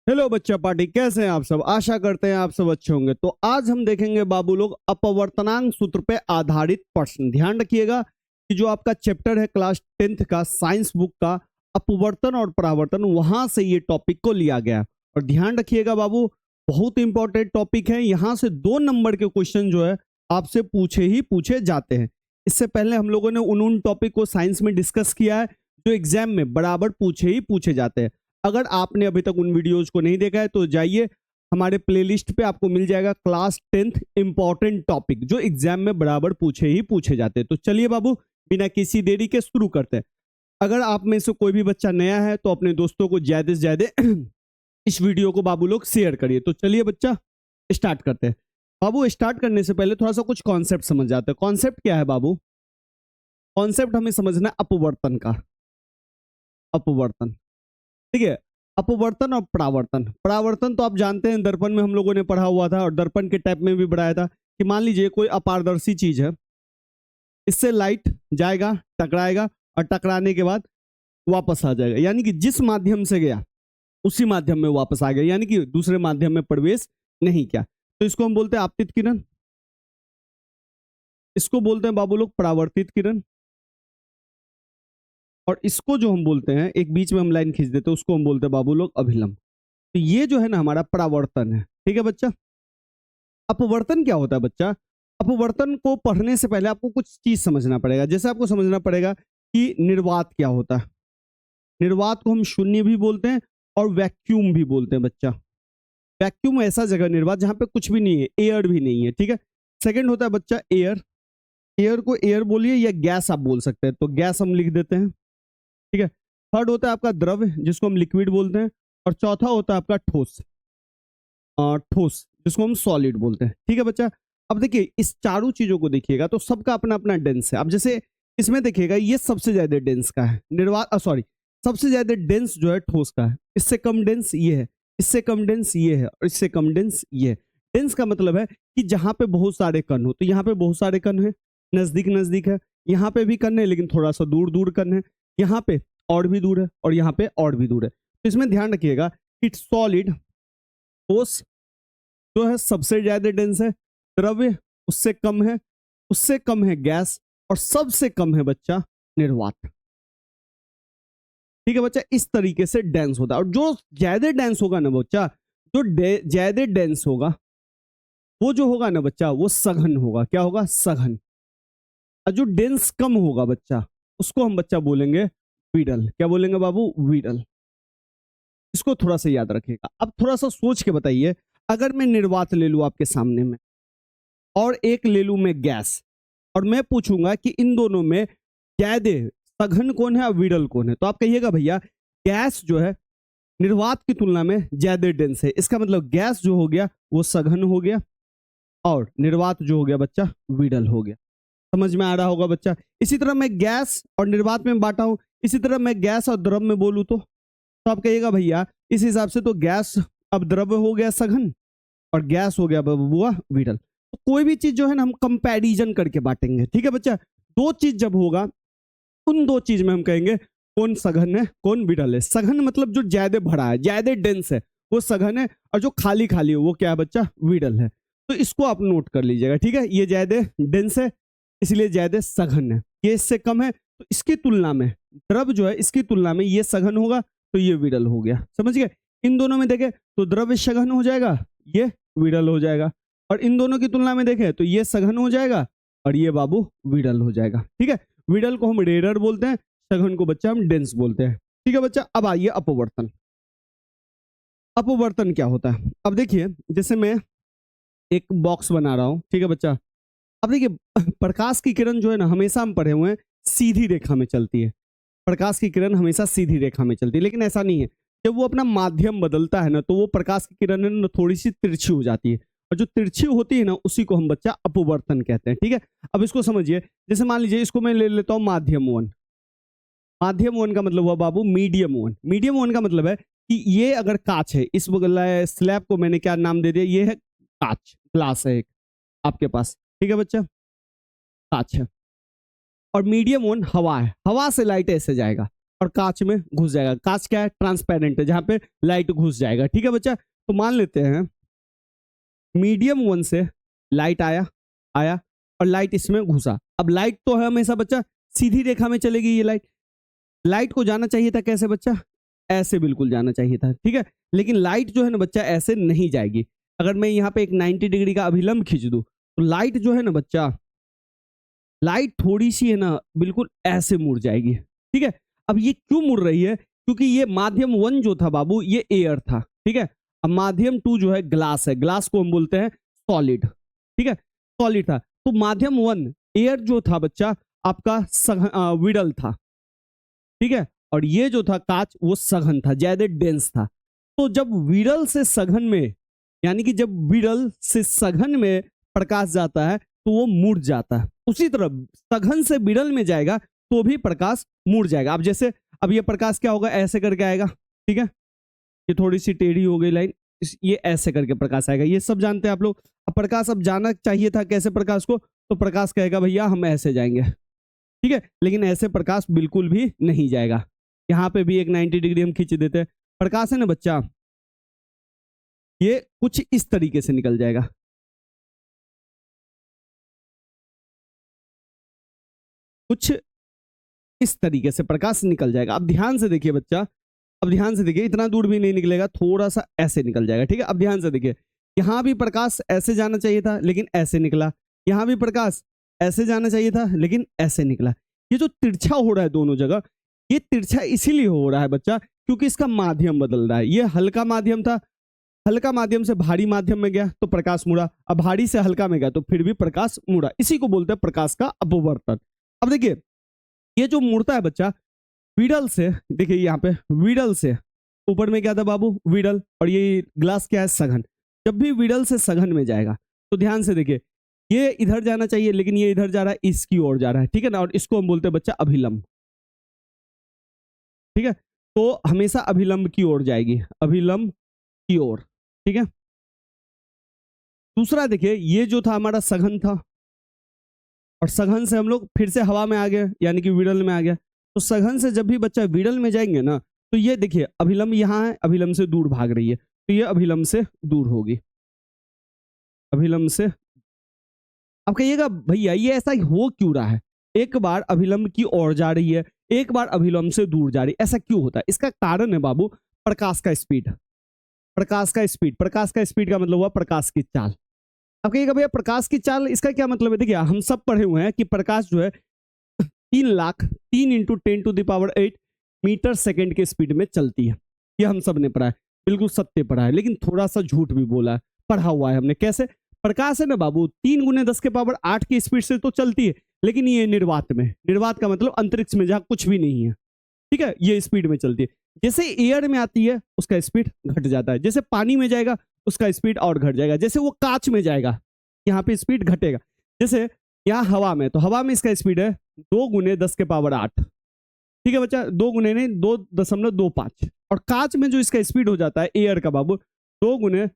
Hello बच्चा party, कैसे हैं आप सब। आशा करते हैं आप सब अच्छे होंगे। तो आज हम देखेंगे बाबू लोग अपवर्तनांक सूत्र पे आधारित प्रश्न। ध्यान रखिएगा कि जो आपका चैप्टर है क्लास 10th का साइंस बुक का अपवर्तन और परावर्तन, वहां से ये टॉपिक को लिया गया। और ध्यान रखिएगा बाबू, बहुत इंपॉर्टेंट टॉपिक है। यहाँ से 2 नंबर के क्वेश्चन जो है आपसे पूछे ही पूछे जाते हैं। इससे पहले हम लोगों ने उन टॉपिक को साइंस में डिस्कस किया है जो एग्जाम में बराबर पूछे ही पूछे जाते हैं। अगर आपने अभी तक उन वीडियोज को नहीं देखा है तो जाइए, हमारे प्लेलिस्ट पे आपको मिल जाएगा क्लास 10th इंपॉर्टेंट टॉपिक जो एग्जाम में बराबर पूछे ही पूछे जाते हैं। तो चलिए बाबू, बिना किसी देरी के शुरू करते हैं। अगर आप में से कोई भी बच्चा नया है तो अपने दोस्तों को ज्यादा से ज्यादा इस वीडियो को बाबू लोग शेयर करिए। तो चलिए बच्चा स्टार्ट करते हैं। बाबू स्टार्ट करने से पहले थोड़ा सा कुछ कॉन्सेप्ट समझ जाते हैं। कॉन्सेप्ट क्या है बाबू? कॉन्सेप्ट हमें समझना है अपवर्तन का। अपवर्तन, ठीक है। अपवर्तन और परावर्तन। परावर्तन तो आप जानते हैं, दर्पण में हम लोगों ने पढ़ा हुआ था और दर्पण के टाइप में भी पढ़ाया था कि मान लीजिए कोई अपारदर्शी चीज है, इससे लाइट जाएगा, टकराएगा और टकराने के बाद वापस आ जाएगा। यानी कि जिस माध्यम से गया उसी माध्यम में वापस आ गया, यानी कि दूसरे माध्यम में प्रवेश नहीं किया। तो इसको हम बोलते हैं आपतित किरण, इसको बोलते हैं बाबू लोग परावर्तित किरण, और इसको जो हम बोलते हैं, एक बीच में हम लाइन खींच देते हैं, उसको हम बोलते हैं बाबू लोग अभिलंब। तो ये जो है ना हमारा परावर्तन है, ठीक है बच्चा। अपवर्तन क्या होता है बच्चा? अपवर्तन को पढ़ने से पहले आपको कुछ चीज समझना पड़ेगा। जैसे आपको समझना पड़ेगा कि निर्वात क्या होता है। निर्वात को हम शून्य भी बोलते हैं और वैक्यूम भी बोलते हैं बच्चा। वैक्यूम ऐसा जगह निर्वात जहां पे कुछ भी नहीं है, एयर भी नहीं है, ठीक है। सेकंड होता है बच्चा एयर। एयर को एयर बोलिए या गैस आप बोल सकते हैं, तो गैस हम लिख देते हैं, ठीक है। थर्ड होता है आपका द्रव, जिसको हम लिक्विड बोलते हैं। और चौथा होता है आपका ठोस। ठोस जिसको हम सॉलिड बोलते हैं, ठीक है बच्चा। अब देखिए इस चारों चीजों को देखिएगा तो सबका अपना अपना डेंस है। अब जैसे इसमें देखिएगा ये सबसे ज्यादा डेंस का है निर्वात, सॉरी, सबसे ज्यादा डेंस जो है ठोस का है। इससे कम डेंस ये है, इससे कम डेंस ये है, और इससे कम डेंस ये है। डेंस का मतलब है कि जहां पे बहुत सारे कण हो, तो यहाँ पे बहुत सारे कण है, नजदीक नजदीक है। यहाँ पे भी कण है लेकिन थोड़ा सा दूर दूर कण है। यहाँ पे और भी दूर है और यहाँ पे और भी दूर है। तो इसमें ध्यान रखिएगा कि सॉलिड, ठोस जो है सबसे ज्यादा डेंस है, द्रव्य उससे कम है, उससे कम है गैस, और सबसे कम है बच्चा निर्वात, ठीक है बच्चा। इस तरीके से डेंस होता है। और जो ज्यादा डेंस होगा ना बच्चा, जो ज्यादा डेंस होगा वो जो होगा ना बच्चा वो सघन होगा। क्या होगा? सघन। और जो डेंस कम होगा बच्चा उसको हम बच्चा बोलेंगे विरल। क्या बोलेंगे बाबू? विरल। इसको थोड़ा सा याद रखिएगा। अब थोड़ा सा सोच के बताइए, अगर मैं निर्वात ले लूं आपके सामने में और एक ले लूं मैं गैस, और मैं पूछूंगा कि इन दोनों में ज्यादा सघन कौन है और विरल कौन है, तो आप कहिएगा भैया गैस जो है निर्वात की तुलना में ज्यादा डेंस है। इसका मतलब गैस जो हो गया वो सघन हो गया और निर्वात जो हो गया बच्चा विरल हो गया। समझ में आ रहा होगा बच्चा। इसी तरह मैं गैस और निर्वात में बांटा हूं, इसी तरह मैं गैस और द्रव में बोलूं तो आप कहिएगा भैया इस हिसाब से तो गैस अब द्रव्य हो गया सघन और गैस हो गया बबुआ विरल। तो कोई भी चीज जो है ना हम कंपैरिजन करके बांटेंगे, ठीक है बच्चा। दो चीज जब होगा उन दो चीज में हम कहेंगे कौन सघन है कौन विरल है। सघन मतलब जो ज्यादा भरा है, ज्यादा डेंस है, वो सघन है, और जो खाली खाली है वो क्या है बच्चा? विरल है। तो इसको आप नोट कर लीजिएगा, ठीक है। ये ज्यादा डेंस है इसलिए ज्यादा सघन है, ये इससे कम है तो इसकी तुलना में द्रव जो है इसकी तुलना में ये सघन होगा तो ये विरल हो गया। समझ गए? इन दोनों में देखें तो द्रव्य सघन हो जाएगा, ये विरल हो जाएगा। और इन दोनों की तुलना में देखें तो ये सघन हो जाएगा और ये बाबू विरल हो जाएगा, ठीक है। विरल को हम रेयर बोलते हैं, सघन को बच्चा हम डेंस बोलते हैं, ठीक है बच्चा। अब आइए अपवर्तन। अपवर्तन क्या होता है? अब देखिए जैसे मैं एक बॉक्स बना रहा हूं, ठीक है बच्चा। अब देखिए प्रकाश की किरण जो है ना, हमेशा हम पढ़े हुए हैं सीधी रेखा में चलती है। प्रकाश की किरण हमेशा सीधी रेखा में चलती है, लेकिन ऐसा नहीं है। जब वो अपना माध्यम बदलता है ना तो वो प्रकाश की किरण है ना थोड़ी सी तिरछी हो जाती है, और जो तिरछी होती है ना उसी को हम बच्चा अपवर्तन कहते हैं, ठीक है। अब इसको समझिए, जैसे मान लीजिए इसको मैं ले लेता हूँ माध्यम वन। माध्यम वन का मतलब हुआ बाबू मीडियम वन। मीडियम वन का मतलब है कि ये अगर कांच है, इस स्लैब को मैंने क्या नाम दे दिया? ये है कांच, ग्लास है एक आपके पास, ठीक है बच्चा, कांच है। और मीडियम वन हवा है, हवा से लाइट ऐसे जाएगा और कांच में घुस जाएगा। कांच क्या है? ट्रांसपेरेंट है, जहां पे लाइट घुस जाएगा। ठीक है बच्चा, तो मान लेते हैं मीडियम 1 से लाइट आया आया और लाइट इसमें घुसा। अब लाइट तो है हमेशा बच्चा सीधी रेखा में चलेगी। ये लाइट लाइट को जाना चाहिए था कैसे बच्चा? ऐसे बिल्कुल जाना चाहिए था। ठीक है, लेकिन लाइट जो है ना बच्चा ऐसे नहीं जाएगी। अगर मैं यहाँ पे एक 90 डिग्री का अभिलंब खींच दूं तो लाइट जो है ना बच्चा, लाइट थोड़ी सी है ना बिल्कुल ऐसे मुड़ जाएगी। ठीक है, अब ये क्यों मुड़ रही है? क्योंकि ये माध्यम 1 जो था बाबू ये एयर था। ठीक है, अब माध्यम 2 जो है ग्लास है। ग्लास को हम बोलते हैं सॉलिड। ठीक है, सॉलिड था। तो माध्यम 1 एयर जो था बच्चा आपका विरल था। ठीक है, और ये जो था कांच वो सघन था, ज्यादा डेंस था। तो जब विरल से सघन में, यानी कि जब विरल से सघन में प्रकाश जाता है तो वो मुड़ जाता है। उसी तरह सघन से विरल में जाएगा तो भी प्रकाश मुड़ जाएगा। अब जैसे अब ये प्रकाश क्या होगा? ऐसे करके आएगा। ठीक है, ये थोड़ी सी टेढ़ी हो गई लाइन, ये ऐसे करके प्रकाश आएगा। ये सब जानते हैं आप लोग। अब प्रकाश अब जाना चाहिए था कैसे प्रकाश को, तो प्रकाश कहेगा भैया हम ऐसे जाएंगे। ठीक है, लेकिन ऐसे प्रकाश बिल्कुल भी नहीं जाएगा। यहाँ पे भी एक 90 डिग्री हम खींच देते हैं। प्रकाश है ना बच्चा, ये कुछ इस तरीके से निकल जाएगा। कुछ इस तरीके से प्रकाश निकल जाएगा। अब ध्यान से देखिए बच्चा, अब ध्यान से देखिए, इतना दूर भी नहीं निकलेगा, थोड़ा सा ऐसे निकल जाएगा। ठीक है, अब ध्यान से देखिए, यहां भी प्रकाश ऐसे जाना चाहिए था लेकिन ऐसे निकला। यहां भी प्रकाश ऐसे जाना चाहिए था लेकिन ऐसे निकला। ये जो तिरछा हो रहा है दोनों जगह, ये तिरछा इसीलिए हो रहा है बच्चा क्योंकि इसका माध्यम बदल रहा है। ये हल्का माध्यम था, हल्का माध्यम से भारी माध्यम में गया तो प्रकाश मुड़ा। अब भारी से हल्का में गया तो फिर भी प्रकाश मुड़ा। इसी को बोलते हैं प्रकाश का अपवर्तन। अब देखिए, ये जो मुड़ता है बच्चा विरल से, देखिए यहाँ पे विरल से ऊपर में क्या था बाबू? विरल, और ये ग्लास क्या है? सघन। जब भी विरल से सघन में जाएगा तो ध्यान से देखिए, ये इधर जाना चाहिए लेकिन ये इधर जा रहा है, इसकी ओर जा रहा है। ठीक है ना, और इसको हम बोलते हैं बच्चा अभिलंब। ठीक है, तो हमेशा अभिलंब की ओर जाएगी, अभिलंब की ओर। ठीक है, दूसरा देखिए, ये जो था हमारा सघन था और सघन से हम लोग फिर से हवा में आ गए, यानी कि विरल में आ गया। तो सघन से जब भी बच्चा विरल में जाएंगे ना तो ये देखिए अभिलंब यहाँ है, अभिलंब से दूर भाग रही है, तो ये अभिलंब से दूर होगी, अभिलंब से। अब कहिएगा भैया ये ऐसा हो क्यों रहा है? एक बार अभिलंब की ओर जा रही है, एक बार अभिलंब से दूर जा रही है, ऐसा क्यों होता है? इसका कारण है बाबू प्रकाश का स्पीड। प्रकाश का स्पीड, प्रकाश का स्पीड का मतलब हुआ प्रकाश की चाल। अब कहिएगा भैया प्रकाश की चाल इसका क्या मतलब है? देखिए हम सब पढ़े हुए हैं कि प्रकाश जो है 3 × 10⁸ मीटर सेकंड के स्पीड में चलती है। ये हम सब ने पढ़ा है, बिल्कुल सत्य पढ़ा है, लेकिन थोड़ा सा झूठ भी बोला है, पढ़ा हुआ है हमने। कैसे? प्रकाश है ना बाबू 3 × 10⁸ की स्पीड से तो चलती है, लेकिन ये निर्वात में, निर्वात का मतलब अंतरिक्ष में जहां कुछ भी नहीं है। ठीक है, ये स्पीड में चलती है। जैसे एयर में आती है उसका स्पीड घट जाता है, जैसे पानी में जाएगा उसका स्पीड और घट जाएगा, जैसे वो कांच में जाएगा यहाँ पे स्पीड घटेगा। जैसे यहाँ हवा में, तो हवा में इसका स्पीड है 2 × 10⁸। ठीक है बच्चा, 2 गुने नहीं 2.25। और कांच में जो इसका स्पीड हो जाता है एयर का बाबू 2 ×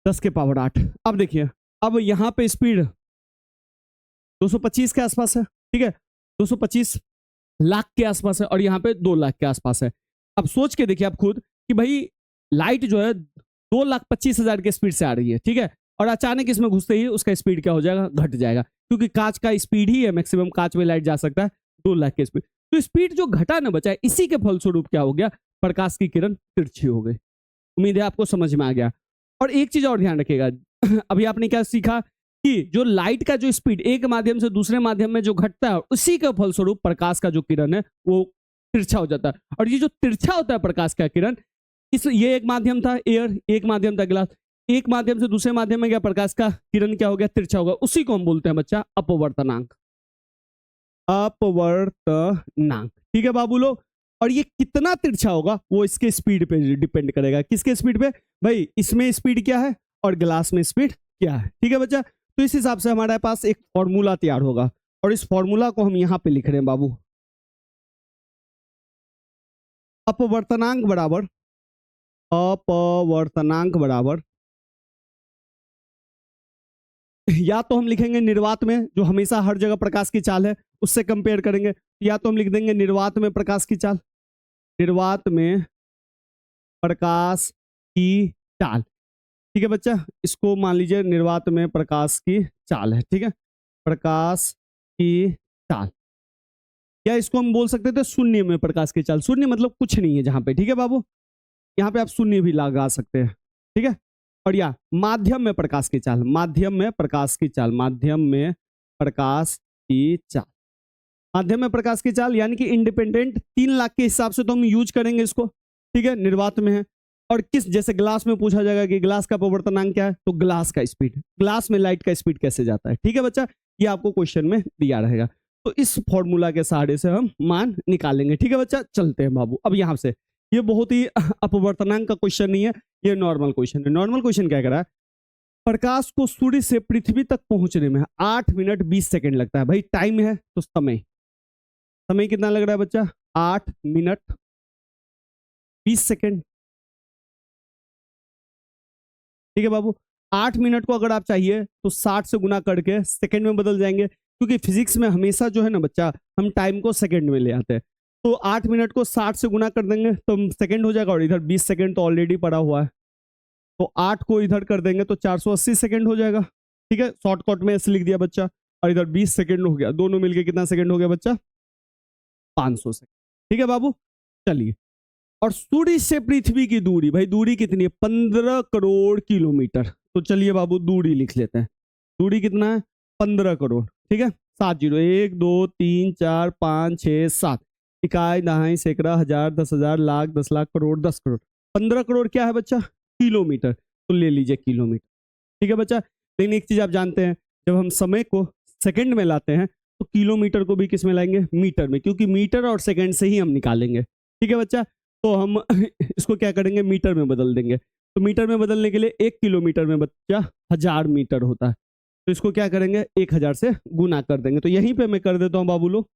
10⁸। अब देखिए, अब यहाँ पे स्पीड 225 के आसपास है। ठीक है, 225 लाख के आसपास है और यहाँ पे 2 लाख के आसपास है। अब सोच के देखिए आप खुद कि भाई लाइट जो है 2,25,000 के स्पीड से आ रही है। ठीक है, और अचानक इसमें घुसते ही उसका स्पीड क्या हो जाएगा? घट जाएगा, क्योंकि कांच का स्पीड ही है मैक्सिमम, कांच में लाइट जा सकता है 2 लाख के स्पीड। तो स्पीड जो घटा ना बचा है, इसी के फलस्वरूप क्या हो गया? प्रकाश की किरण तिरछी हो गई। उम्मीद है आपको समझ में आ गया। और एक चीज और ध्यान रखिएगा, अभी आपने क्या सीखा कि जो लाइट का जो स्पीड एक माध्यम से दूसरे माध्यम में जो घटता है, उसी के फलस्वरूप प्रकाश का जो किरण है वो तिरछा हो जाता है। और ये जो तिरछा होता है प्रकाश का किरण, ये एक माध्यम था एयर, एक माध्यम था ग्लास, एक माध्यम से दूसरे माध्यम में गया, प्रकाश का किरण क्या हो गया? तिरछा होगा। उसी को हम बोलते हैं बच्चा अपवर्तनांक, अपवर्तनांक। ठीक है बाबू लोग, और ये कितना तिरछा होगा वो इसके स्पीड पे डिपेंड करेगा। किसके स्पीड पे? भाई इसमें स्पीड क्या है और ग्लास में स्पीड क्या है। ठीक है बच्चा, तो इस हिसाब से हमारे पास एक फॉर्मूला तैयार होगा और इस फॉर्मूला को हम यहां पे लिख रहे हैं बाबू। अपवर्तनांक बराबर, अपवर्तनांक बराबर, या तो हम लिखेंगे निर्वात में जो हमेशा हर जगह प्रकाश की चाल है उससे कंपेयर करेंगे, या तो हम लिख देंगे निर्वात में प्रकाश की चाल। निर्वात में प्रकाश की चाल। ठीक है बच्चा, इसको मान लीजिए निर्वात में प्रकाश की चाल है। ठीक है, प्रकाश की चाल, या इसको हम बोल सकते थे शून्य में प्रकाश की चाल। शून्य मतलब कुछ नहीं है जहां पे। ठीक है बाबू, यहाँ पे आप शून्य भी लगा सकते हैं। ठीक है, और या माध्यम में प्रकाश की चाल, माध्यम में प्रकाश की चाल, माध्यम में प्रकाश की चाल, माध्यम में प्रकाश की चाल यानी कि इंडिपेंडेंट 3 लाख के हिसाब से तो हम यूज करेंगे इसको। ठीक है, निर्वात में है। और किस, जैसे ग्लास में पूछा जाएगा कि ग्लास का पवर्तनांक क्या है, तो ग्लास का स्पीड, ग्लास में लाइट का स्पीड कैसे जाता है। ठीक है बच्चा, ये आपको क्वेश्चन में दिया रहेगा। तो इस फॉर्मूला के सहारे से हम मान निकालेंगे। ठीक है बच्चा, चलते हैं बाबू। अब यहां से ये बहुत ही अपवर्तनांक का क्वेश्चन नहीं है, ये नॉर्मल क्वेश्चन है। नॉर्मल क्वेश्चन क्या कह रहा है, प्रकाश को सूर्य से पृथ्वी तक पहुंचने में 8 मिनट 20 सेकंड लगता है। भाई टाइम है तो समय, समय कितना लग रहा है बच्चा, 8 मिनट 20 सेकंड। ठीक है बाबू, 8 मिनट को अगर आप चाहिए तो 60 से गुना करके सेकंड में बदल जाएंगे, क्योंकि फिजिक्स में हमेशा जो है ना बच्चा, हम टाइम को सेकंड में ले आते हैं। तो 8 मिनट को 60 से गुना कर देंगे तो सेकंड हो जाएगा, और इधर 20 सेकंड तो ऑलरेडी पड़ा हुआ है, तो 8 को इधर कर देंगे तो 480 सेकंड हो जाएगा। ठीक है, शॉर्टकट में ऐसे लिख दिया बच्चा, और इधर 20 सेकंड हो गया, दोनों मिलके कितना सेकंड हो गया बच्चा, 500 सेकंड। ठीक है बाबू, चलिए। और सूर्य से पृथ्वी की दूरी, भाई दूरी कितनी है, 15 करोड़ किलोमीटर। तो चलिए बाबू दूरी लिख लेते हैं। दूरी कितना है, 15 करोड़। ठीक है, 7 जीरो, 1 2 3 4 5 6 7, इकाई दहाई सैकड़ा हजार 10,000 लाख 10 लाख करोड़ 10 करोड़। 15 करोड़ क्या है बच्चा, किलोमीटर, तो ले लीजिए किलोमीटर। ठीक है बच्चा, लेकिन एक चीज आप जानते हैं, जब हम समय को सेकंड में लाते हैं तो किलोमीटर को भी किस में लाएंगे, मीटर में, क्योंकि मीटर और सेकंड से ही हम निकालेंगे। ठीक है बच्चा, तो हम इसको क्या करेंगे, मीटर में बदल देंगे। तो मीटर में बदलने के लिए 1 किलोमीटर में बच्चा 1000 मीटर होता है, तो इसको क्या करेंगे, 1000 से गुना कर देंगे। तो यहीं पे मैं कर देता हूँ बाबू लोग,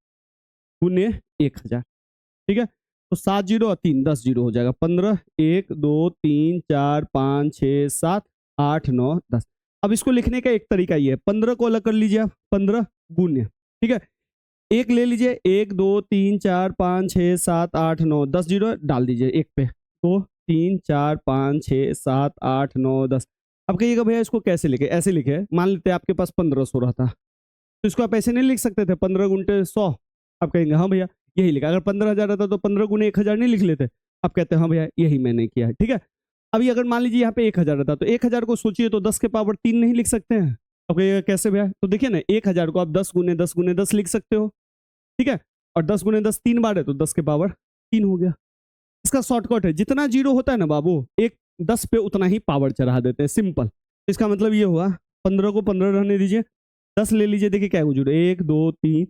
गुने 1000। ठीक है, तो 7 जीरो और 3 10 जीरो हो जाएगा, 15 1 2 3 4 5 6 7 8 9 10। अब इसको लिखने का एक तरीका ये है, 15 को अलग कर लीजिए आप, 15 गुने। ठीक है, एक ले लीजिए, 1 2 3 4 5 6 7 8 9 10 जीरो डाल दीजिए एक पे, 2 3 4 5 6 7 8 9 10। अब कहिएगा भैया इसको कैसे लिखे, ऐसे लिखे, मान लेते हैं आपके पास 1500 रहा था, तो इसको आप ऐसे नहीं लिख सकते थे 15 गुंटे 100। आप कहेंगे हाँ भैया यही लिखा। अगर 15,000 रहता तो 15 गुने 1000 नहीं लिख लेते। आप कहते हैं हाँ भैया यही मैंने किया है। ठीक है, अभी अगर मान लीजिए यहाँ पे 1000 रहता तो 1000 को सोचिए तो 10 के पावर 3 नहीं लिख सकते हैं। अब कहिएगा कैसे भैया, तो देखिए ना 1000 को आप 10 गुने 10 गुने 10 लिख सकते हो। ठीक है, और 10 गुने 10 3 बार है तो 10 के पावर 3 हो गया। इसका शॉर्टकट है, जितना जीरो होता है ना बाबू, एक 10 पे उतना ही पावर चढ़ा देते हैं, सिंपल। इसका मतलब ये हुआ 15 को 15 रहने दीजिए, 10 ले लीजिए, देखिए क्या जुड़े, 1 2 3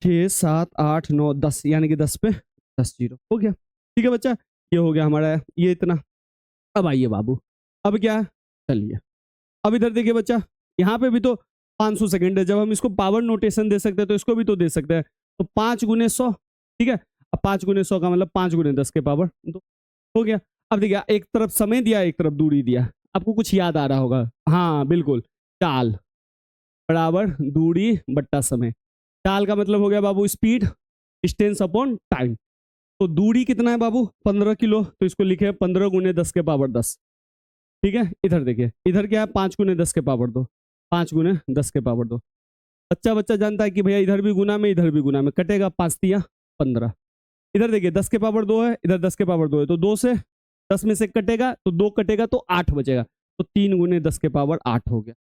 6 7 8 9 10, यानी कि 10 पे 10 जीरो हो गया। ठीक है बच्चा, ये हो गया हमारा ये इतना। अब आइए बाबू, अब क्या है, चलिए अब इधर देखिए बच्चा, यहाँ पे भी तो 500 सेकंड है। जब हम इसको पावर नोटेशन दे सकते हैं तो इसको भी तो दे सकते हैं, तो 5 गुने 100। ठीक है, अब 5 गुने 100 का मतलब 5 गुने 10 के पावर 2 हो गया। अब देखिए एक तरफ समय दिया, एक तरफ दूरी दिया, आपको कुछ याद आ रहा होगा, हाँ बिल्कुल, चाल बराबर दूरी बट्टा समय। चाल का मतलब हो गया बाबू स्पीड, डिस्टेंस अपॉन टाइम। तो दूरी कितना है बाबू, 15 किलो, तो इसको लिखे 15 गुने 10 के पावर 10। ठीक है, इधर देखिए, इधर क्या है, 5 गुने 10 के पावर 2, 5 गुने 10 के पावर 2। बच्चा बच्चा जानता है कि भैया इधर भी गुना में इधर भी गुना में, कटेगा 5 तिया 15। इधर देखिए 10 के पावर 2 है, इधर 10 के पावर 2 है, तो 2 से 10 में से कटेगा तो 2 कटेगा तो 8 बचेगा, तो 3 गुने 10 के पावर 8 हो गया।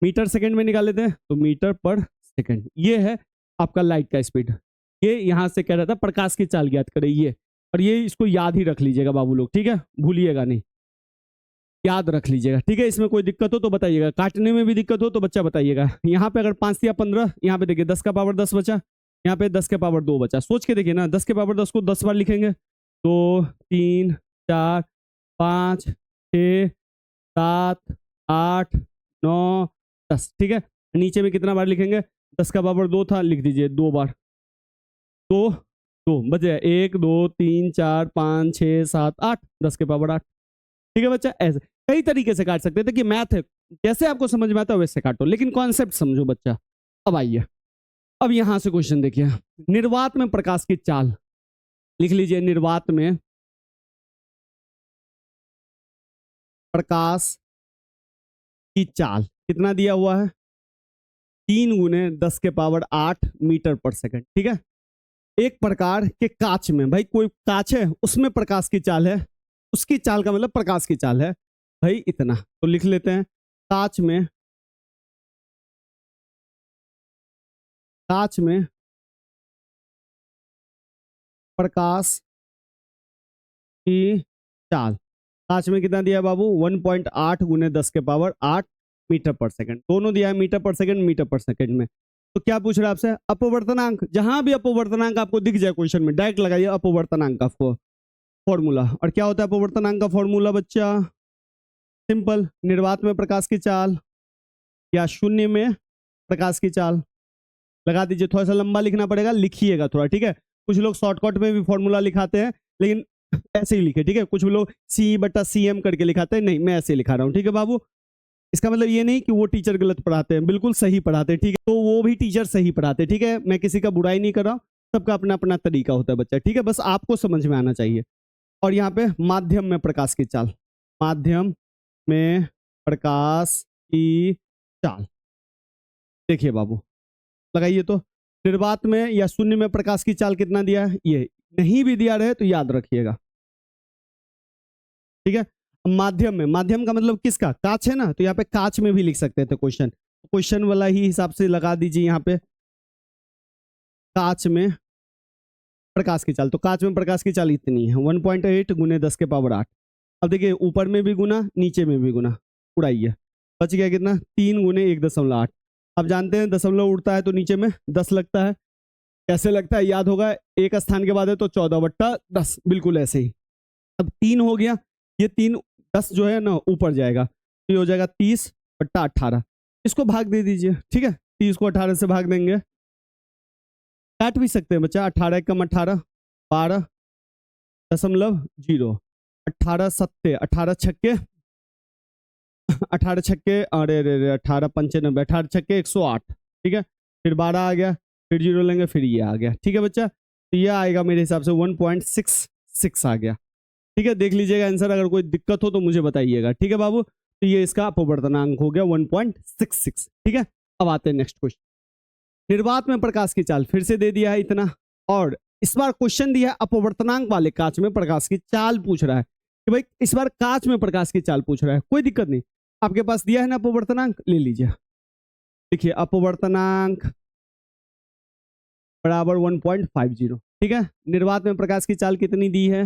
मीटर सेकंड में निकाल लेते हैं, तो मीटर पर सेकंड। ये है आपका लाइट का स्पीड। ये यहाँ से कह रहा था प्रकाश की चाल ज्ञात करें ये, और ये इसको याद ही रख लीजिएगा बाबू लोग, ठीक है, भूलिएगा नहीं, याद रख लीजिएगा। ठीक है, इसमें कोई दिक्कत हो तो बताइएगा, काटने में भी दिक्कत हो तो बच्चा बताइएगा। यहाँ पे अगर 5 या 15, यहाँ पे देखिए 10 का पावर 10 बचा, यहाँ पे 10 के पावर 2 बचा। सोच के देखिए ना, 10 के पावर 10 को 10 बार लिखेंगे, 2 3 4 5 6 7 8 9 10। ठीक है, नीचे में कितना बार लिखेंगे, 10 का पावर 2 था, लिख दीजिए 2 बार, 2 2 बचे, 1 2 3 4 5 6 7 8, 10 के पावर 8। ठीक है बच्चा, ऐसे कई तरीके से काट सकते थे कि मैथ है, जैसे आपको समझ में आता है वैसे काटो, लेकिन कॉन्सेप्ट समझो बच्चा। अब आइए, अब यहां से क्वेश्चन देखिए, निर्वात में प्रकाश की चाल। लिख लीजिए निर्वात में प्रकाश की चाल कितना दिया हुआ है, 3 × 10⁸ मीटर पर सेकंड। ठीक है, एक प्रकार के कांच में, भाई कोई कांच है उसमें प्रकाश की चाल है, उसकी चाल का मतलब प्रकाश की चाल है भाई इतना, तो लिख लेते हैं कांच में प्रकाश की चाल, कांच में कितना दिया है बाबू, 1.8 × 10⁸ मीटर पर सेकंड, दोनों दिया है मीटर पर सेकंड में। तो क्या पूछ रहा है आपसे, अपवर्तनांक, जहां भी अपवर्तनांक आपको दिख जाए क्वेश्चन में डायरेक्ट लगाइए अपवर्तनांक का फॉर्मूला। और क्या होता है अपवर्तनांक का फॉर्मूला बच्चा, सिंपल, निर्वात में प्रकाश की चाल या शून्य में प्रकाश की चाल, लगा दीजिए। थोड़ा सा लंबा लिखना पड़ेगा, लिखिएगा थोड़ा, ठीक है। कुछ लोग शॉर्टकट में भी फॉर्मूला लिखाते हैं, लेकिन ऐसे ही लिखे, ठीक है। कुछ लोग C/CM करके लिखाते हैं, नहीं मैं ऐसे ही लिखा रहा हूँ, ठीक है बाबू। इसका मतलब ये नहीं कि वो टीचर गलत पढ़ाते हैं, बिल्कुल सही पढ़ाते हैं, ठीक है। तो वो भी टीचर सही पढ़ाते हैं, ठीक है। मैं किसी का बुराई नहीं कर रहा हूँ, सबका अपना अपना तरीका होता है बच्चा, ठीक है। बस आपको समझ में आना चाहिए। और यहाँ पे माध्यम में प्रकाश की चाल, माध्यम में प्रकाश की चाल, देखिए बाबू लगाइए। तो निर्वात में या शून्य में प्रकाश की चाल कितना दिया है, ये नहीं भी दिया रहे तो याद रखिएगा, ठीक है। माध्यम में, माध्यम का मतलब किसका, कांच है ना, तो यहाँ पे कांच में भी लिख सकते थे क्वेश्चन वाला ही हिसाब से लगा दीजिए यहाँ पे, कांच में प्रकाश की चाल। तो कांच में प्रकाश की चाल इतनी है 1.8 × 10⁸। अब देखिए ऊपर में भी गुना, नीचे में भी गुना, उड़ाइए, बच गया कितना, 3 × 1.8। अब जानते हैं दशमलव उड़ता है तो नीचे में 10 लगता है, कैसे लगता है याद होगा, एक स्थान के बाद है तो 14/10, बिल्कुल ऐसे ही। अब 3 हो गया, ये 3 10 जो है ना ऊपर जाएगा, तो ये हो जाएगा 30/18। इसको भाग दे दीजिए, ठीक है। 30 को 18 से भाग देंगे, काट भी सकते हैं बच्चा, 18 × 18 12.0, 18 7 18 छक्के 18 छक्के, अरे अरे 18 95, 18 छक्के 108, ठीक है। फिर 12 आ गया, फिर 0 लेंगे, फिर ये आ गया, ठीक है बच्चा। तो ये आएगा मेरे हिसाब से 1.66 आ गया, ठीक है। देख लीजिएगा आंसर, अगर कोई दिक्कत हो तो मुझे बताइएगा, ठीक है बाबू। तो ये इसका अपवर्तनांक हो गया 1.66, ठीक है। अब आते हैं नेक्स्ट क्वेश्चन, निर्वात में प्रकाश की चाल फिर से दे दिया है इतना, और इस बार क्वेश्चन दिया है अपवर्तनांक वाले कांच में प्रकाश की चाल पूछ रहा है कि भाई इस बार कांच में प्रकाश की चाल पूछ रहा है, कोई दिक्कत नहीं, आपके पास दिया है ना अपवर्तनांक, ले लीजिए। देखिए अपवर्तनांक बराबर 1.50, ठीक है। निर्वात में प्रकाश की चाल कितनी दी है,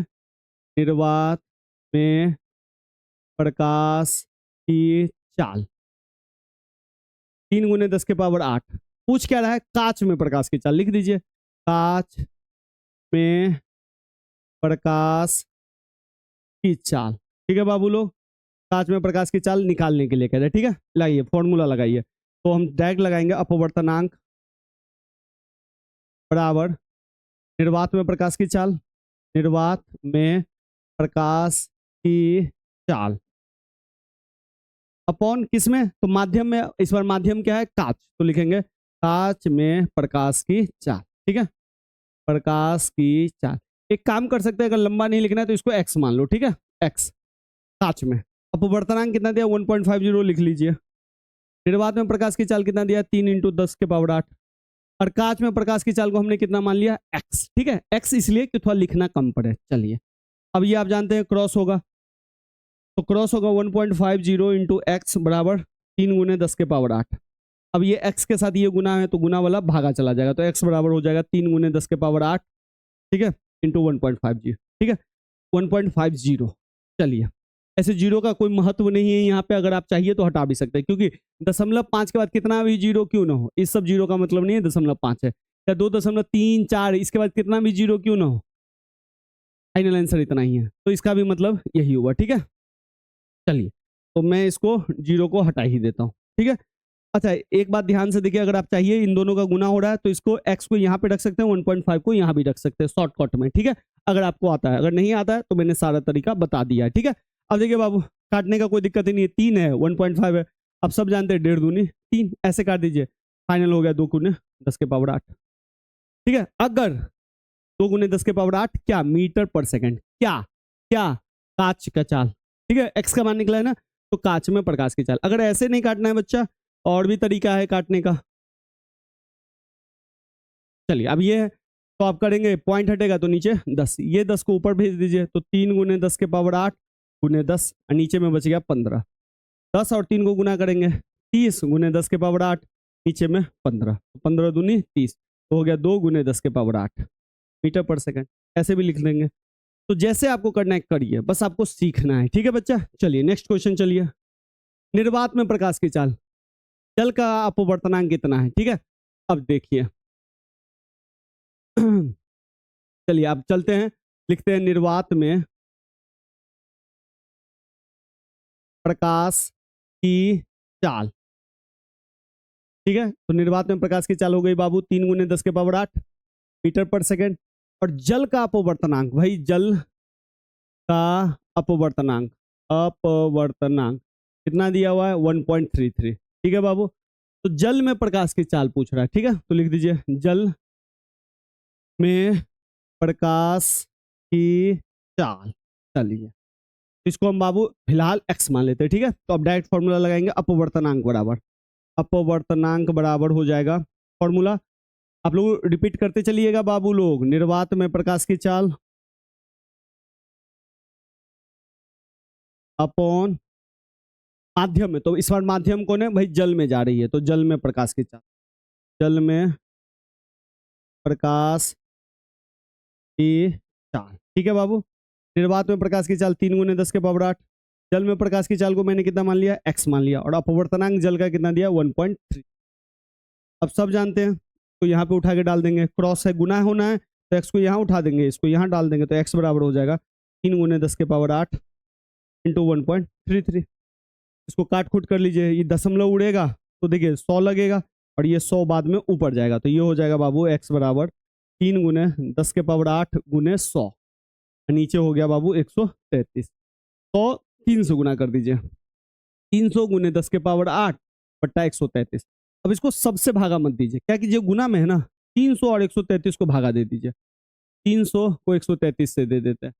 निर्वात में प्रकाश की चाल 3 × 10⁸। पूछ क्या रहा है, कांच में प्रकाश की चाल, लिख दीजिए कांच में प्रकाश की चाल, ठीक है बाबू लोग। कांच में प्रकाश की चाल निकालने के लिए कह रहे हैं, ठीक है। लाइए फॉर्मूला लगाइए, तो हम डायरेक्ट लगाएंगे अपवर्तनांक बराबर निर्वात में प्रकाश की चाल, निर्वात में प्रकाश की चाल अपॉन किसमें, तो माध्यम में। इस बार माध्यम क्या है, कांच, तो लिखेंगे कांच में प्रकाश की चाल, ठीक है। प्रकाश की चाल, एक काम कर सकते हैं, अगर लंबा नहीं लिखना है तो इसको x मान लो, ठीक है, x कांच में। अपवर्तनांक कितना दिया 1.50 लिख लीजिए। निर्वात में प्रकाश की चाल कितना दिया 3 × 10⁸, और कांच में प्रकाश की चाल को हमने कितना मान लिया x, ठीक है। x इसलिए कि थोड़ा लिखना कम पड़े। चलिए अब ये आप जानते हैं क्रॉस होगा, तो क्रॉस होगा 1.50 × x बराबर 3 × 10⁸। अब ये x के साथ ये गुना है तो गुना वाला भागा चला जाएगा, तो x बराबर हो जाएगा 3 × 10⁸, ठीक है, इंटू 1.50, ठीक है, 1.50। चलिए ऐसे जीरो का कोई महत्व नहीं है यहाँ पे, अगर आप चाहिए तो हटा भी सकते हैं, क्योंकि 0.5 के बाद कितना भी जीरो क्यों ना हो, इस सब जीरो का मतलब नहीं है 0.5 है, या 2.3 4 इसके बाद कितना भी जीरो क्यों ना हो, फाइनल आंसर इतना ही है, तो इसका भी मतलब यही हुआ, ठीक है। चलिए तो मैं इसको जीरो को हटा ही देता हूँ, ठीक है। अच्छा एक बात ध्यान से देखिए, अगर आप चाहिए इन दोनों का गुना हो रहा है तो इसको x को यहाँ पे रख सकते हैं, 1.5 को यहाँ भी रख सकते हैं शॉर्टकट में, ठीक है, अगर आपको आता है। अगर नहीं आता है तो मैंने सारा तरीका बता दिया है, ठीक है। अब देखिए बाबू काटने का कोई दिक्कत ही नहीं है, 3 है 1.5 है, अब सब जानते हैं 1.5 दूनी 3, ऐसे काट दीजिए, फाइनल हो गया 2 × 10⁸, ठीक है। अगर 2 गुने 10 के पावर 8 क्या मीटर पर सेकंड, क्या क्या कांच का चाल, ठीक है, x का मान निकला है ना, तो कांच में प्रकाश की चाल। अगर ऐसे नहीं काटना है बच्चा, और भी तरीका है काटने का। चलिए अब ये है, तो आप करेंगे पॉइंट हटेगा तो नीचे 10, ये 10 को ऊपर भेज दीजिए, तो 3 गुने 10 के पावर 8 गुने 10, और नीचे में बच गया 15। 10 और 3 को गुना करेंगे, 30 गुने 10 के पावर 8, नीचे में 15, 15 दूनी 30, तो हो गया 2 गुने 10 के पावर 8 मीटर पर सेकंड। ऐसे भी लिख लेंगे। तो जैसे आपको करना है करिए, बस आपको सीखना है, ठीक है बच्चा। चलिए नेक्स्ट क्वेश्चन चलिए। निर्वात में प्रकाश की चाल, जल का अपवर्तनांक कितना है, ठीक है। अब देखिए चलिए अब चलते हैं, लिखते हैं निर्वात में प्रकाश की चाल, ठीक है। तो निर्वात में प्रकाश की चाल हो गई बाबू 3 गुने 10 के पावर 8 मीटर पर सेकंड। और जल का अपवर्तनांक, भाई जल का अपवर्तनांक, अपवर्तनांक कितना दिया हुआ है 1.33, ठीक है बाबू। तो जल में प्रकाश की चाल पूछ रहा है, ठीक है, तो लिख दीजिए जल में प्रकाश की चाल। चलिए इसको हम बाबू फिलहाल x मान लेते हैं, ठीक है। तो अब डायरेक्ट फॉर्मूला लगाएंगे, अपवर्तनांक बराबर, अपवर्तनांक बराबर हो जाएगा फॉर्मूला, आप लोग रिपीट करते चलिएगा बाबू लोग। निर्वात में प्रकाश की चाल अपॉन माध्यम में, तो इस बार माध्यम कौन है भाई, जल में जा रही है, तो जल में प्रकाश की चाल, जल में प्रकाश की चाल, ठीक है बाबू। निर्वात में प्रकाश की चाल 3 गुने 10 के पावर 8, जल में प्रकाश की चाल को मैंने कितना मान लिया, x मान लिया, और अपवर्तनांक जल का कितना दिया 1.3। अब सब जानते हैं, तो यहाँ पे उठा के डाल देंगे, क्रॉस है गुना होना है, तो x को यहाँ उठा देंगे, इसको यहाँ डाल देंगे, तो x बराबर हो जाएगा 3 गुने 10 के पावर 8 इंटू 1.33। इसको काट खूट कर लीजिए, ये दशमलव उड़ेगा तो देखिए 100 लगेगा, और ये 100 बाद में ऊपर जाएगा, तो ये हो जाएगा बाबू x बराबर 3 गुने 10 के पावर 8 गुने 100, नीचे हो गया बाबू 133। 100 3 से गुना कर दीजिए, 300 गुने 10 के पावर 8 बट्टा 133। अब इसको सबसे भागा मत दीजिए, क्या कीजिए गुना में है ना, 300 और 133 को भागा दे दीजिए, 300 को 133 से दे देते हैं,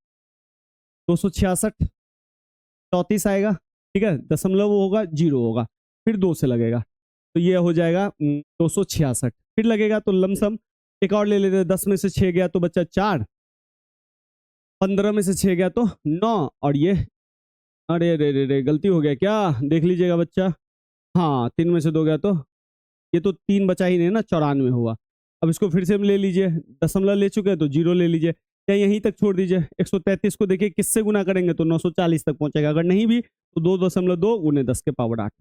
266 34 आएगा, ठीक है, दशमलव होगा 0 होगा, फिर 2 से लगेगा, तो ये हो जाएगा 266, फिर लगेगा तो लमसम एक और ले लेते हैं, 10 में से 6 गया तो बच्चा 4, 15 में से 6 गया तो 9, और ये अरे रे रे रे गलती हो गया क्या, देख लीजिएगा बच्चा, हाँ 3 में से 2 गया तो ये तो 3 बचा ही नहीं ना, 94 हुआ। अब इसको फिर से ले लीजिए, दशमलव ले चुके हैं तो 0 ले लीजिए, या यहीं तक छोड़ दीजिए। 133 को देखिए किससे गुना करेंगे तो 940 तक पहुंचेगा, अगर नहीं भी तो 2.2 गुने 10 के पावर 8।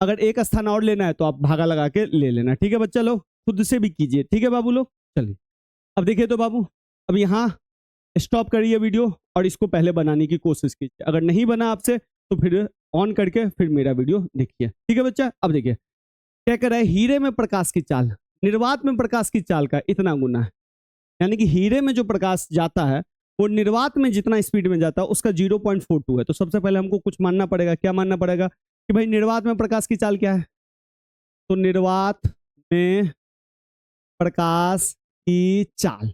अगर एक स्थान और लेना है तो आप भागा लगा के ले लेना, ठीक है बच्चा लोग, खुद से भी कीजिए, ठीक है बाबू लोग। चलिए अब देखिए तो बाबू, अब यहाँ स्टॉप करिए वीडियो और इसको पहले बनाने की कोशिश कीजिए, अगर नहीं बना आपसे तो फिर ऑन करके फिर मेरा वीडियो देखिए, ठीक है बच्चा। अब देखिए क्या कर रहा है, हीरे में प्रकाश की चाल निर्वात में प्रकाश की चाल का इतना गुना है, यानी कि हीरे में जो प्रकाश जाता है वो निर्वात में जितना स्पीड में जाता है उसका 0.42 है। तो सबसे पहले हमको कुछ मानना पड़ेगा, क्या मानना पड़ेगा कि भाई निर्वात में प्रकाश की चाल क्या है, तो निर्वात में प्रकाश की चाल,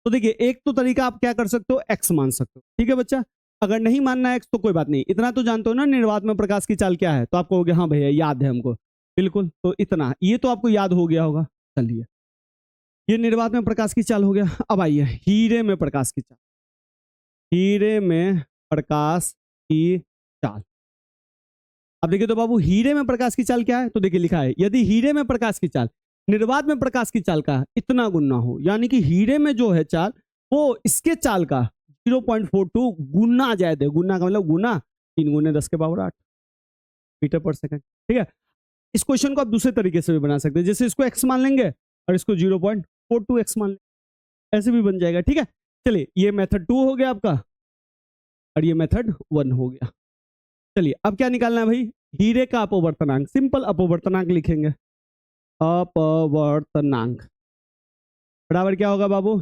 तो देखिए एक तो तरीका आप क्या कर सकते हो, x मान सकते हो, ठीक है बच्चा। अगर नहीं मानना x तो कोई बात नहीं, इतना तो जानते हो ना निर्वात में प्रकाश की चाल क्या है, तो आप कहोगे हाँ भैया याद है हमको, बिल्कुल, तो इतना ये तो आपको याद हो गया होगा। चलिए ये निर्वात में प्रकाश की चाल हो गया। अब आइए हीरे में प्रकाश की चाल, हीरे में प्रकाश की चाल। अब देखिए तो बाबू हीरे में प्रकाश की चाल क्या है, तो देखिए लिखा है यदि हीरे में प्रकाश की चाल निर्वात में प्रकाश की चाल का इतना गुना हो, यानी कि हीरे में जो है चाल वो इसके चाल का 0.42 गुना ज्यादा है, गुना का मतलब गुना 3 गुने 10 के पावर 8 मीटर पर सेकंड, ठीक है। इस क्वेश्चन को आप दूसरे तरीके से भी बना सकते हैं, जैसे इसको x मान लेंगे और इसको 0.42x मान लेंगे, ऐसे भी बन जाएगा, ठीक है। चलिए ये मेथड 2 हो गया आपका और ये मेथड 1 हो गया। चलिए अब क्या निकालना है भाई, हीरे का अपवर्तनांक, सिंपल अपवर्तनांक लिखेंगे, अपवर्तनांक बराबर क्या होगा बाबू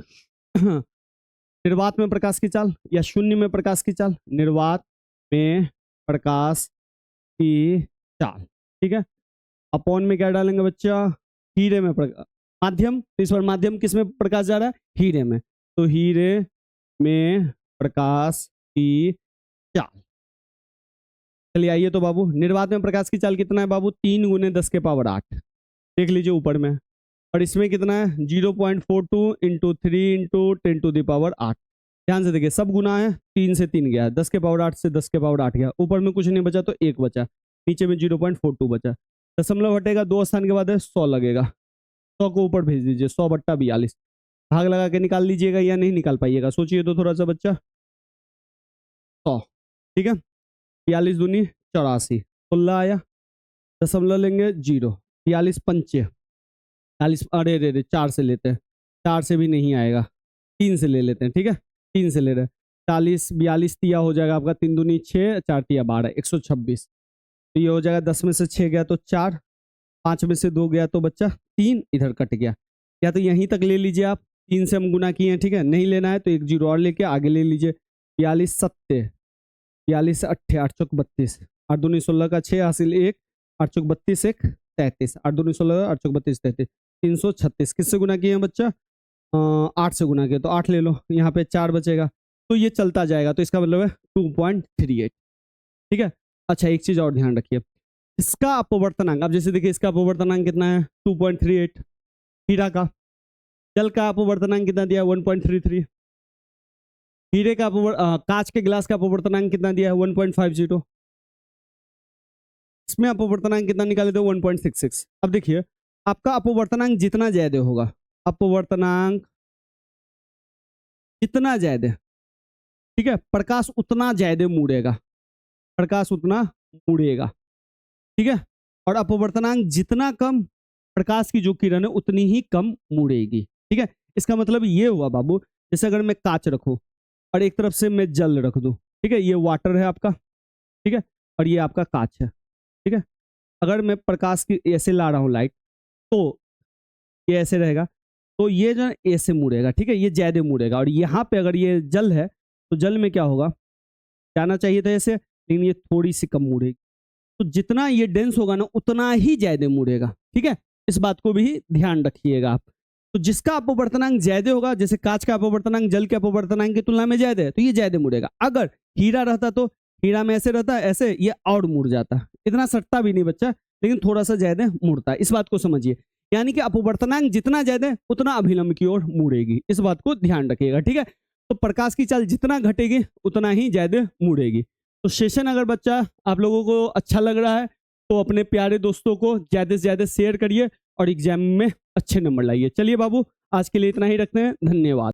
निर्वात में प्रकाश की चाल या शून्य में प्रकाश की चाल, निर्वात में प्रकाश की चाल, ठीक है। अपॉन में क्या डालेंगे बच्चा, हीरे में प्रकाश, माध्यम, तो इस बार माध्यम किस में प्रकाश जा रहा है? हीरे में, तो हीरे में प्रकाश की चाल। चलिए आइए तो बाबू, निर्वात में प्रकाश की चाल कितना है बाबू? 3 गुने 10 के पावर 8, देख लीजिए ऊपर में। और इसमें कितना है? 0.42 into 3 into 10 to the power 8। ध्यान से देखिए, सब गुना है, 3 से 3 गया, 10 के पावर 8 से 10 के पावर 8 गया, ऊपर में कुछ नहीं बचा तो 1 बचा, नीचे में 0.42 बचा। दशमलव हटेगा, 2 स्थान के बाद है 100 लगेगा, 100 को ऊपर भेज दीजिए, 100/42। भाग लगा के निकाल लीजिएगा या नहीं निकाल पाइएगा, सोचिए तो थोड़ा सा बच्चा। 100, ठीक है, 42 दूनी 84, 16 आया, दशमलव लेंगे 0, 42 पंचे 40, अरे रे 4 से लेते हैं, 4 से भी नहीं आएगा, 3 से ले लेते हैं, ठीक है, 3 से ले रहे हैं। 40 42 तिया हो जाएगा आपका, 3 दूनी 6, 4 तिया 12, 126। तो ये हो जाएगा, 10 में से 6 गया तो 4, 5 में से 2 गया तो बच्चा 3, इधर कट गया। या तो यहीं तक ले लीजिए आप, 3 से हम गुना किए हैं, ठीक है, नहीं लेना है तो 1 0 और लेके आगे ले लीजिए। 42 7, 42 8 8 चौक 32, 8 दूनी 16 का 6 हासिल 1, 8 चौक 32 1 33, 8 दूनी 16, 8 चौक 32 33, 336। किससे गुना किए हैं बच्चा? 8 से गुना किया, तो 8 ले लो, यहाँ पे 4 बचेगा, तो ये चलता जाएगा, तो इसका मतलब है 2.38, ठीक है। अच्छा एक चीज और ध्यान रखिए, इसका अपवर्तनांक, अब जैसे देखिए इसका अपवर्तनांक कितना है? 2.38, हीरा का, जल का अपवर्तनांक कितना दिया है? 1.33, हीरे का कांच के गिलास का अपवर्तनांक कितना दिया है? 1.50, इसमें अपवर्तनांक कितना निकाले थे? 1.66। अब देखिए आपका अपवर्तनांक जितना ज्यादा होगा, अपवर्तनांक जितना ज्यादा, ठीक है, प्रकाश उतना ज्यादा मुड़ेगा, प्रकाश उतना मुड़ेगा, ठीक है, और अपवर्तनांक जितना कम, प्रकाश की जो किरण है उतनी ही कम मुड़ेगी, ठीक है। इसका मतलब ये हुआ बाबू, जैसे अगर मैं कांच रखूं और एक तरफ से मैं जल रख दूं, ठीक है, ये वाटर है आपका, ठीक है, और ये आपका कांच है, ठीक है। अगर मैं प्रकाश की ऐसे ला रहा हूं लाइट, तो ये ऐसे रहेगा, तो ये जो ऐसे मुड़ेगा, ठीक है, ये ज्यादा मुड़ेगा, और यहाँ पे अगर ये जल है तो जल में क्या होगा? जाना चाहिए था ऐसे, लेकिन ये थोड़ी सी कम मुड़ेगी, तो जितना ये डेंस होगा ना उतना ही ज्यादा मुड़ेगा, ठीक है, इस बात को भी ध्यान रखिएगा आप। तो जिसका अपवर्तनांक ज्यादा होगा, जैसे कांच का अपवर्तनांक जल के अपवर्तनांक की तुलना में ज्यादा है, तो ये ज्यादा मुड़ेगा। अगर हीरा रहता तो हीरा में ऐसे रहता, ऐसे ये और मुड़ जाता, इतना सटता भी नहीं बच्चा, लेकिन थोड़ा सा ज्यादा मुड़ता है, इस बात को समझिए। यानी कि अपवर्तनांक जितना ज्यादा उतना अभिलंब की ओर मुड़ेगी, इस बात को ध्यान रखिएगा, ठीक है। तो प्रकाश की चाल जितना घटेगी उतना ही ज्यादा मुड़ेगी। तो सेशन अगर बच्चा आप लोगों को अच्छा लग रहा है तो अपने प्यारे दोस्तों को ज्यादा से ज्यादा शेयर करिए और एग्जाम में अच्छे नंबर लाइए। चलिए बाबू, आज के लिए इतना ही रखते हैं, धन्यवाद।